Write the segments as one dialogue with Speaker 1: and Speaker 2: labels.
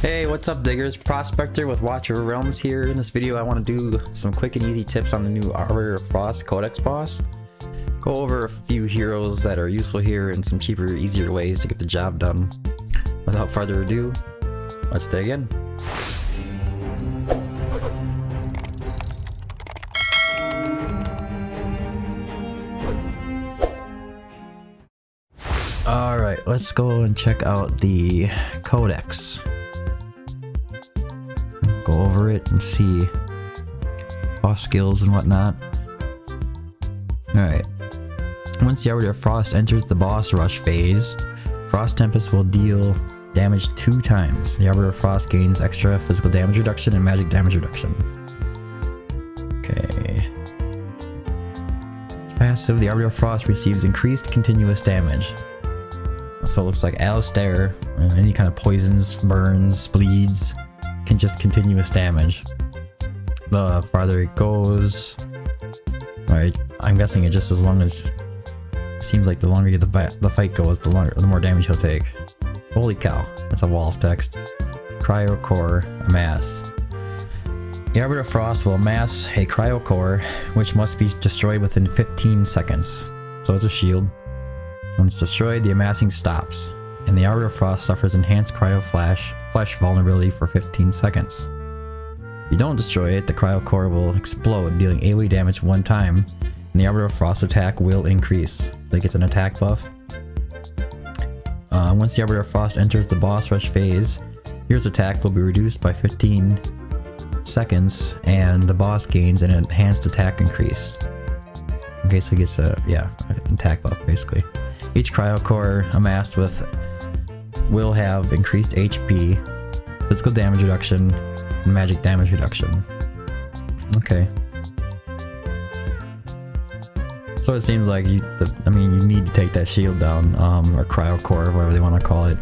Speaker 1: Hey, what's up diggers? Prospector with Watcher Realms here. In this video I want to do some quick and easy tips on the new Arbiter of Frost Codex boss. Go over a few heroes that are useful here and some cheaper, easier ways to get the job done. Without further ado, let's dig in. Alright, let's go and check out the Codex. Go over it and see boss skills and whatnot. Alright. Once the Arbiter of Frost enters the boss rush phase, Frost Tempest will deal damage 2 times. The Arbiter of Frost gains extra physical damage reduction and magic damage reduction. Okay. Its passive, the Arbiter of Frost receives increased continuous damage. So it looks like Alistair, any kind of poisons, burns, bleeds, can just continuous damage. The farther it goes, right? I'm guessing it just as long as seems like the longer the fight goes, the more damage he'll take. Holy cow, that's a wall of text. Cryo Core Amass. The Arbiter of Frost will amass a Cryo Core, which must be destroyed within 15 seconds. So it's a shield. When it's destroyed, the amassing stops, and the Arbiter of Frost suffers enhanced Cryo Flesh vulnerability for 15 seconds. If you don't destroy it, the Cryo Core will explode, dealing AoE damage 1 time, and the Arbiter of Frost attack will increase. Like it's an attack buff. Once the Arbiter of Frost enters the boss rush phase, hero's attack will be reduced by 15 seconds, and the boss gains an enhanced attack increase. Okay, so he gets an attack buff basically. Each Cryo Core amassed with will have increased HP, physical damage reduction, and magic damage reduction. Okay. So it seems like you need to take that shield down, or Cryo Core, whatever they want to call it.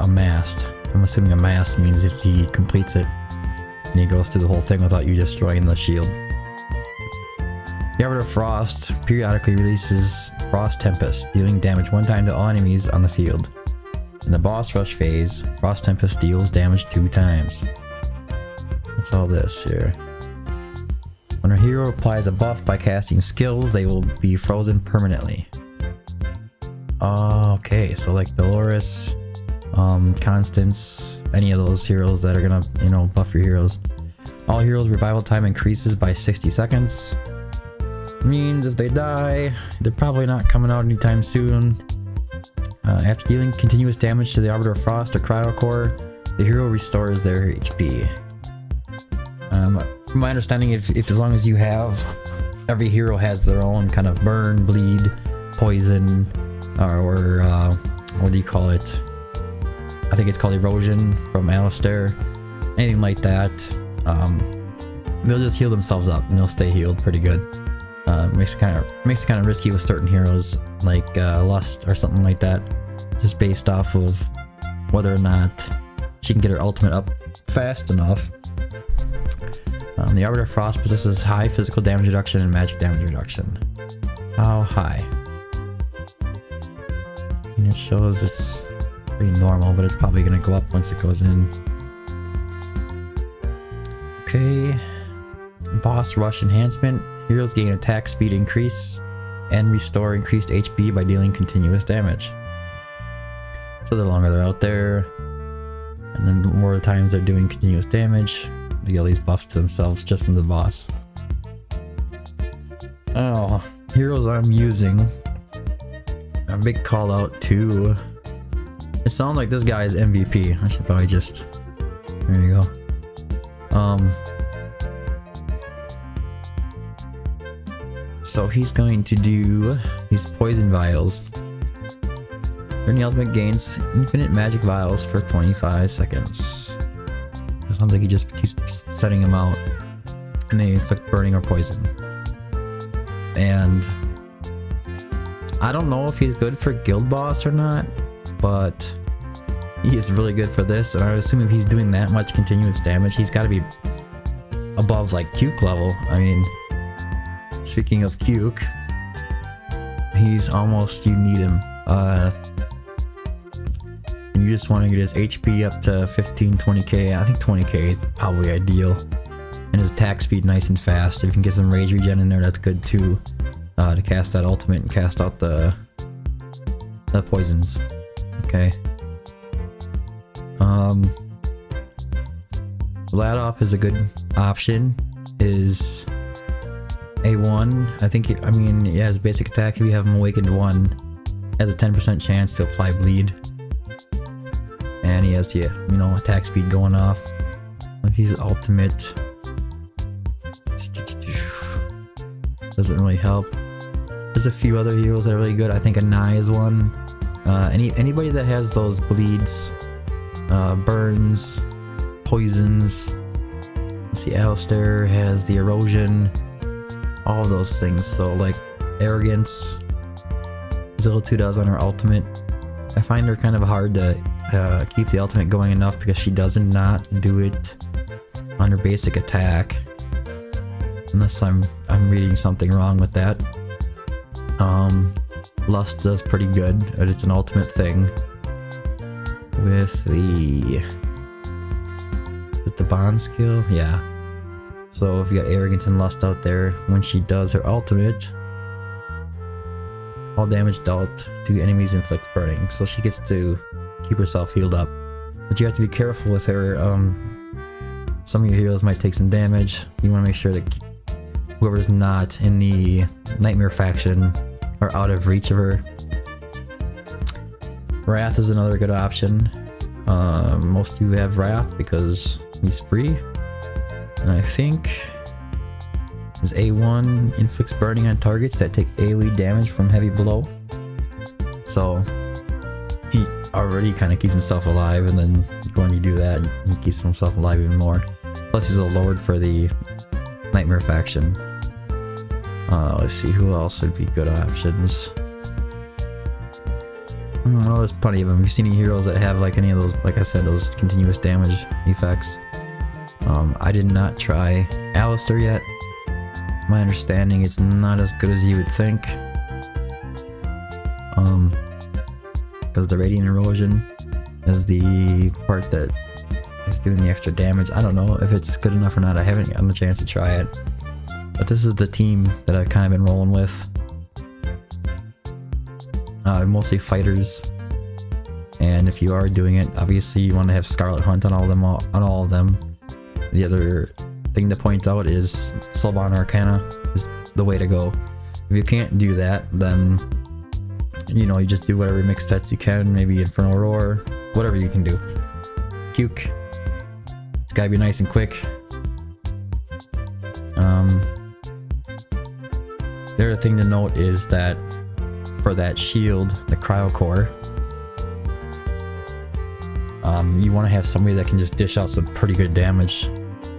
Speaker 1: Amassed. I'm assuming amassed means if he completes it and he goes through the whole thing without you destroying the shield. The Arbiter of Frost periodically releases Frost Tempest, dealing damage 1 time to all enemies on the field. In the boss rush phase, Frost Tempest deals damage 2 times. What's all this here? When a hero applies a buff by casting skills, they will be frozen permanently. Okay, so like Dolores, Constance, any of those heroes that are gonna, buff your heroes. All heroes' revival time increases by 60 seconds. Means if they die, they're probably not coming out anytime soon. After dealing continuous damage to the Arbiter of Frost or Cryo Core, the hero restores their HP. From my understanding, if as long as you have, every hero has their own kind of burn, bleed, poison, or what do you call it? I think it's called erosion from Alistair. Anything like that, they'll just heal themselves up and they'll stay healed pretty good. Makes it kind of risky with certain heroes like Lust or something like that, just based off of whether or not she can get her ultimate up fast enough. The Arbiter of Frost possesses high physical damage reduction and magic damage reduction. How high? And it shows it's pretty normal, but it's probably going to go up once it goes in. Okay. Boss rush enhancement. Heroes gain attack speed increase and restore increased HP by dealing continuous damage. So the longer they're out there, and then the more times they're doing continuous damage, they get all these buffs to themselves just from the boss. Oh, heroes I'm using. A big call out to. It sounds like this guy is MVP. I should probably just. There you go. So he's going to do these poison vials. During the ultimate gains infinite magic vials for 25 seconds. It sounds like he just keeps setting them out and they inflict burning or poison. And I don't know if he's good for guild boss or not, but he is really good for this, and I would assume if he's doing that much continuous damage, he's got to be above like Cuke level. I mean, speaking of Cuke, he's almost, you need him. You just want to get his HP up to 15-20k. I think 20k is probably ideal. And his attack speed nice and fast. If you can get some rage regen in there, that's good too. To cast that ultimate and cast out the poisons. Okay. Vladoff is a good option. His A1, I think, his basic attack, if you have him awakened 1, has a 10% chance to apply bleed. And he has the, attack speed going off. His ultimate doesn't really help. There's a few other heroes that are really good. I think Anai is one. Anybody that has those bleeds, burns, poisons. Let's see, Alistair has the erosion, all of those things. So like arrogance, Zilla2 does on her ultimate. I find her kind of hard to keep the ultimate going enough because she does not do it on her basic attack. Unless I'm reading something wrong with that. Lust does pretty good, but it's an ultimate thing. With the... Is it the bond skill? Yeah. So if you got arrogance and lust out there, when she does her ultimate, all damage dealt to enemies inflicts burning. So she gets to keep herself healed up. But you have to be careful with her. Some of your heroes might take some damage. You want to make sure that whoever's not in the Nightmare faction are out of reach of her. Wrath is another good option. Most of you have Wrath because he's free. And I think his A1 inflicts burning on targets that take AoE damage from heavy blow. So he already kind of keeps himself alive, and then when you do that, he keeps himself alive even more. Plus he's a lord for the Nightmare faction. Let's see, who else would be good options? Well, there's plenty of them. Have you seen any heroes that have like any of those, like I said, those continuous damage effects? I did not try Alistair yet. My understanding it's not as good as you would think. Because the radiant erosion is the part that is doing the extra damage. I don't know if it's good enough or not. I haven't gotten the chance to try it. But this is the team that I've kind of been rolling with. Mostly fighters. And if you are doing it, obviously you want to have Scarlet Hunt on all of them. The other thing to point out is Soulbound Arcana is the way to go. If you can't do that, then you just do whatever mixed sets you can, maybe Infernal Roar, whatever you can do. Puke. It's gotta be nice and quick. The other thing to note is that for that shield, the Cryo Core, you want to have somebody that can just dish out some pretty good damage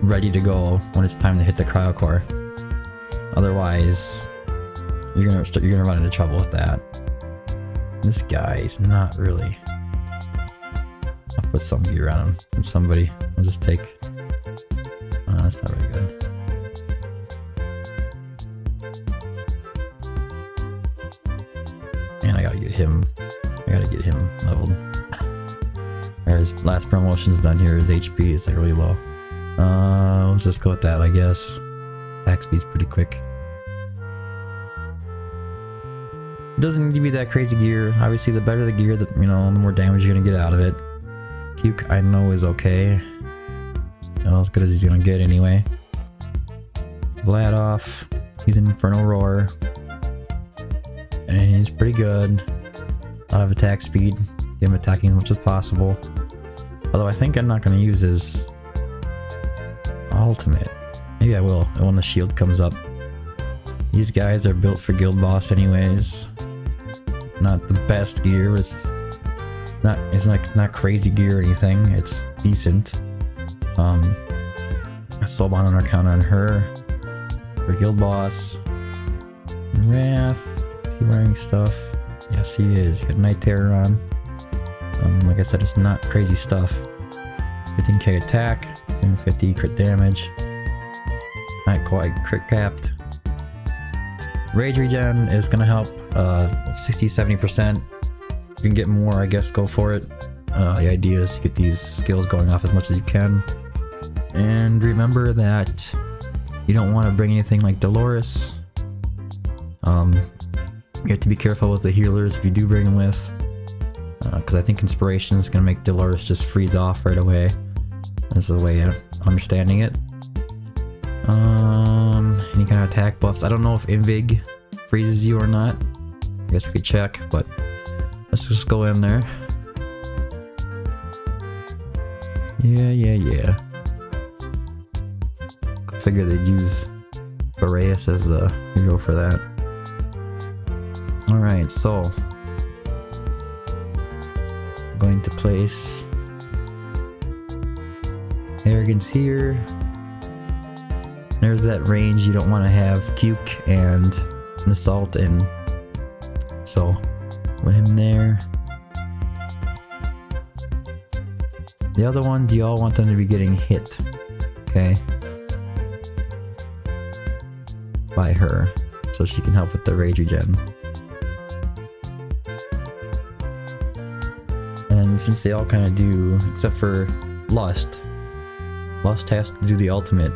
Speaker 1: ready to go when it's time to hit the Cryo Core. Otherwise, you're gonna run into trouble with that. This guy is not really... I'll put some gear on him from somebody. I'll just take... that's not very good. And I gotta get him leveled. His last promotion's done here. His HP is like really low. We'll just go with that, I guess. Attack speed's pretty quick. Doesn't need to be that crazy gear. Obviously, the better the gear, the more damage you're gonna get out of it. Puke, I know, is okay. As good as he's gonna get anyway. Vladoff, he's an Infernal Roar. And he's pretty good. A lot of attack speed. Get him attacking as much as possible. Although I think I'm not gonna use his ultimate. Maybe I will when the shield comes up. These guys are built for Guild Boss anyways. Not the best gear, but it's not crazy gear or anything. It's decent. Soulbound Arcana on her for Guild Boss. Wrath. Is he wearing stuff? Yes, he is. Got Night Terror on. Like I said, it's not crazy stuff. 15k attack, 50 crit damage. Not quite crit capped. Rage regen is gonna help 60-70%. If you can get more, I guess go for it. The idea is to get these skills going off as much as you can. And remember that you don't want to bring anything like Dolores. You have to be careful with the healers if you do bring them with. Because I think Inspiration is going to make Dolores just freeze off right away. That's the way I'm understanding it. Any kind of attack buffs. I don't know if Invig freezes you or not. I guess we could check, but let's just go in there. Yeah. I figure they'd use Boreas as the hero for that. Alright, so I'm going to place Arrogance here. There's that range you don't want to have Cuke and an Assault in. So put him there. The other one, do y'all want them to be getting hit? Okay. By her. So she can help with the rage regen. And since they all kind of do, except for Lust. Lust has to do the ultimate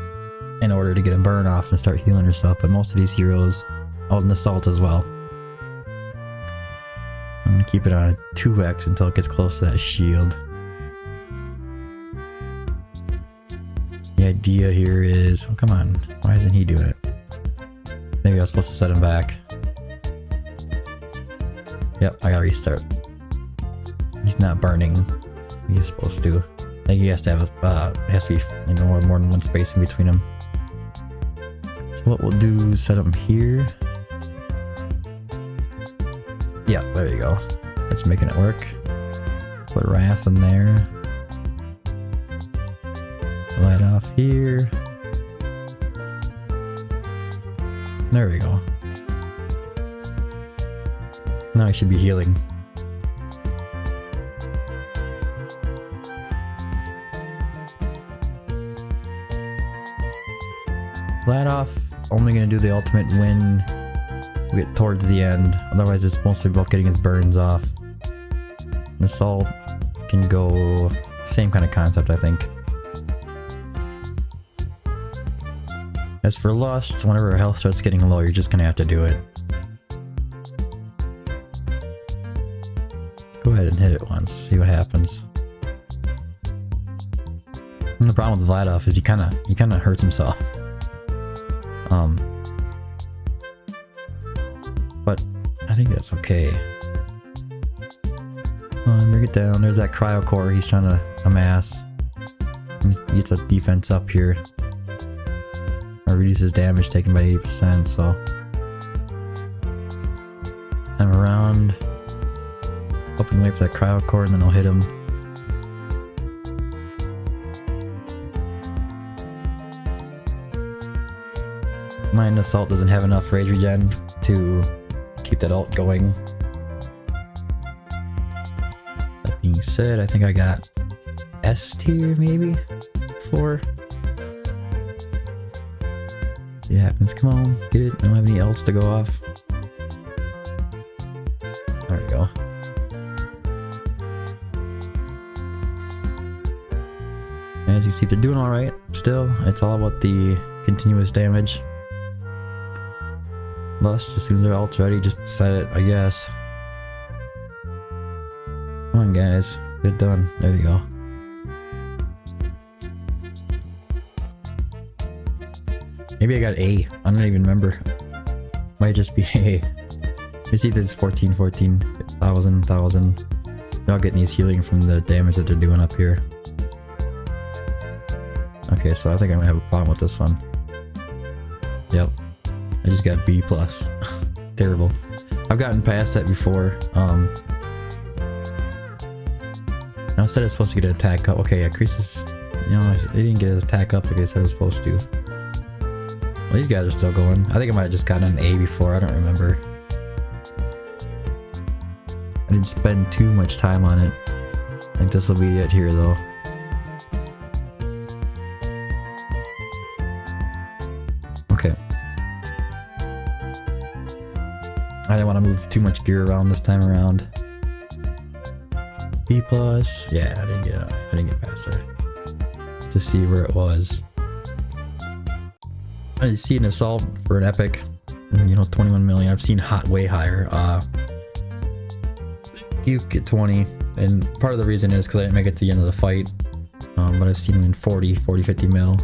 Speaker 1: in order to get a burn off and start healing herself, but most of these heroes, oh, and Assault as well. I'm gonna keep it on a 2x until it gets close to that shield. The idea here is, oh come on, why isn't he doing it? Maybe I was supposed to set him back. Yep, I gotta restart. He's not burning. He's supposed to. I think he has to have has to be, you know, more than one space in between them. So what we'll do is set him here. Yeah, there you go. That's making it work. Put Wrath in there. Light off here. There we go. Now he should be healing. Light off, only gonna do the ultimate when we get towards the end. Otherwise it's mostly about getting his burns off. And Assault can go same kind of concept, I think. As for Lust, whenever her health starts getting low, you're just gonna have to do it. Let's go ahead and hit it once, see what happens. And the problem with Vladoff is he kinda hurts himself. But I think that's okay. Bring it down. There's that cryo core he's trying to amass. He gets a defense up here. Or reduces damage taken by 80%, so. Time around. Hoping to wait for that cryo core and then I'll hit him. Mine Assault doesn't have enough rage regen to keep that ult going. That being said, I think I got S tier maybe? 4. See what happens. Come on, get it. I don't have any ults to go off. There we go. As you see, they're doing alright. Still, it's all about the continuous damage. Lust, as soon as their ult's ready, just set it, I guess. Come on, guys. Get it done. There you go. Maybe I got A. I don't even remember. Might just be A. You see this 14,000. They're all getting these healing from the damage that they're doing up here. Okay, so I think I'm gonna have a problem with this one. Yep. I just got B+. Terrible. I've gotten past that before. Now instead it's supposed to get an attack up. Okay, increases. You know, they didn't get an attack up like I said it was supposed to. Well, these guys are still going. I think I might have just gotten an A before. I don't remember. I didn't spend too much time on it. I think this will be it here though. Okay. I didn't want to move too much gear around this time around. B plus. Yeah, I didn't get past there to see where it was. I see an assault for an epic, you know, 21 million. I've seen way higher. You get 20, and part of the reason is because I didn't make it to the end of the fight. But I've seen him in 40, 50 mil.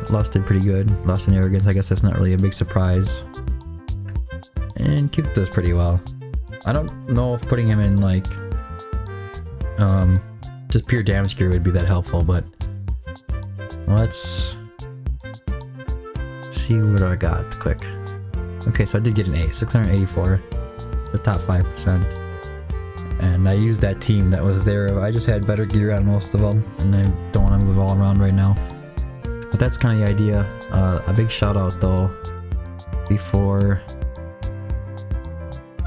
Speaker 1: Lost did pretty good. Lost in arrogance. I guess that's not really a big surprise. And Cute does pretty well. I don't know if putting him in like just pure damage gear would be that helpful, but let's see what I got quick. Okay, so I did get an A, 684, the top 5%. And I used that team that was there. I just had better gear on most of them, and I don't want to move all around right now. But that's kind of the idea. A big shout out though, before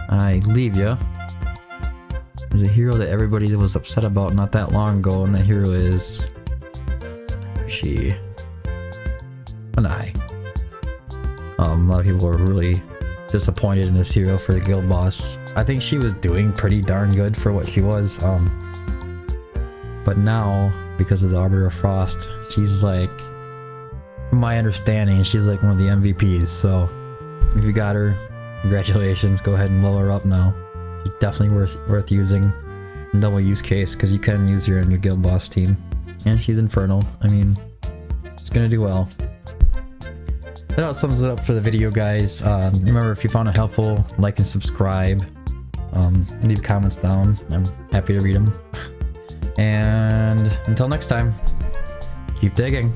Speaker 1: I leave you. There's a hero that everybody was upset about not that long ago, and that hero is an eye. A lot of people were really disappointed in this hero for the guild boss. I think she was doing pretty darn good for what she was. But now, because of the Arbiter of Frost, she's like, from my understanding, she's like one of the MVPs. So if you got her, congratulations. Go ahead and level her up now. She's definitely worth using. Double use case, because you can use her in your guild boss team. And she's infernal. I mean, she's gonna do well. That about sums it up for the video, guys. Remember, if you found it helpful, like and subscribe. Leave comments down. I'm happy to read them. And until next time, keep digging.